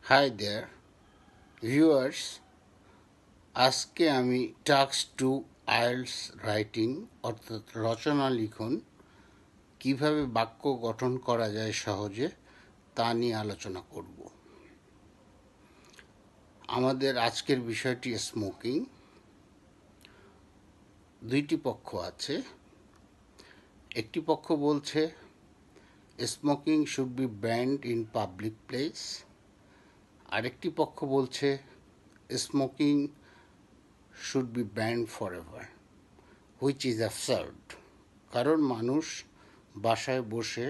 Hi there viewers, আজকে আমি task two IELTS writing অর্থাৎ রচনা লিখন কিভাবে বাক্য গঠন করা যায় সহজে তা নিয়ে আলোচনা করব। আমাদের আজকের বিষয়টি স্মোকিং। দুইটি পক্ষ আছে। একটি পক্ষ বলছে smoking should be band in public place, আরেকটি পক্ষ বলছে smoking should be band for ever, which is absurd. কারণ মানুষ বাসায় বসে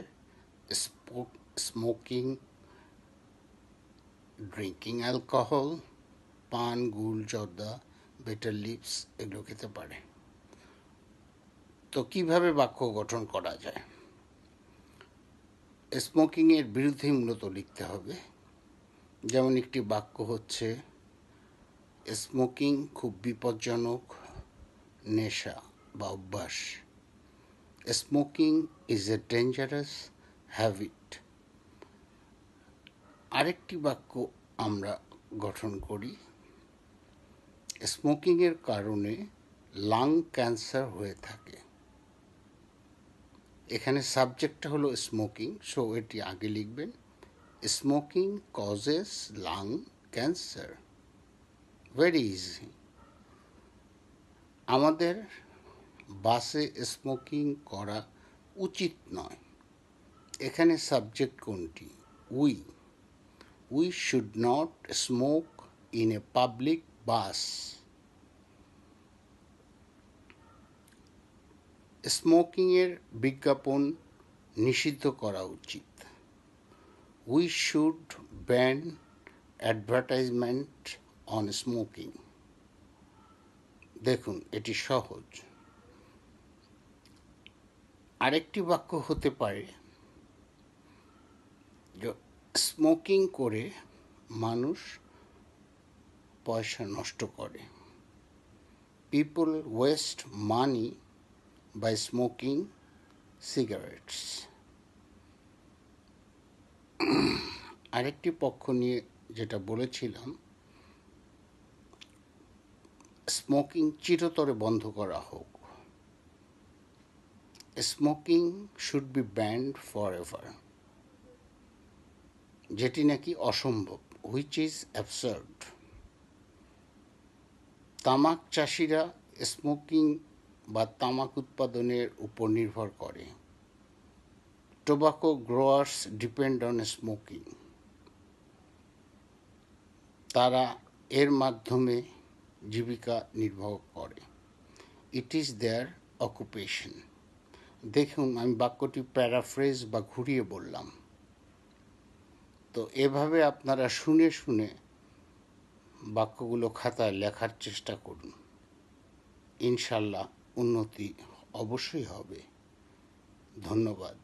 স্মোকিং, ড্রিঙ্কিং অ্যালকোহল, পান, গুল, জর্দা, বেটার লিপস এগুলো খেতে পারে। তো কিভাবে বাক্য গঠন করা যায়? স্মোকিংয়ের বিরুদ্ধে মূলত লিখতে হবে। যেমন একটি বাক্য হচ্ছে, স্মোকিং খুব বিপজ্জনক নেশা বা অভ্যাস। Smoking is a dangerous habit. আরেকটি বাক্য আমরা গঠন করি, স্মোকিংয়ের কারণে লাং ক্যান্সার হয়ে থাকে। এখানে সাবজেক্টটা হলো স্মোকিং, সো এটি আগে লিখবেন, smoking causes lung cancer. Very easy. আমাদের বাসে স্মোকিং করা উচিত নয়। এখানে সাবজেক্ট কোনটি? We should not smoke in a public bus. স্মোকিংয়ের বিজ্ঞাপন নিষিদ্ধ করা উচিত। We should ban advertisement on smoking. দেখুন, এটি সহজ। আরেকটি বাক্য হতে পারে, স্মোকিং করে মানুষ পয়সা নষ্ট করে। People waste money by smoking cigarettes. আরেকটি পক্ষ নিয়ে যেটা বলেছিলাম, স্মোকিং চিরতরে বন্ধ করা হোক। Smoking should be band for ever, যেটি নাকি অসম্ভব, হুইচ ইজ অ্যাবসার্ড। তামাক চাষিরা স্মোকিং বা তামাক উৎপাদনের উপর নির্ভর করে। Tobacco growers depend on smoking. তারা এর মাধ্যমে জীবিকা নির্বাহ করে। It is their occupation. দেখুন, আমি বাক্যটি প্যারাফ্রেজ বা ঘুরিয়ে বললাম। তো এভাবে আপনারা শুনে শুনে বাক্যগুলো খাতায় লেখার চেষ্টা করুন। ইনশাল্লাহ উন্নতি অবশ্যই হবে। ধন্যবাদ।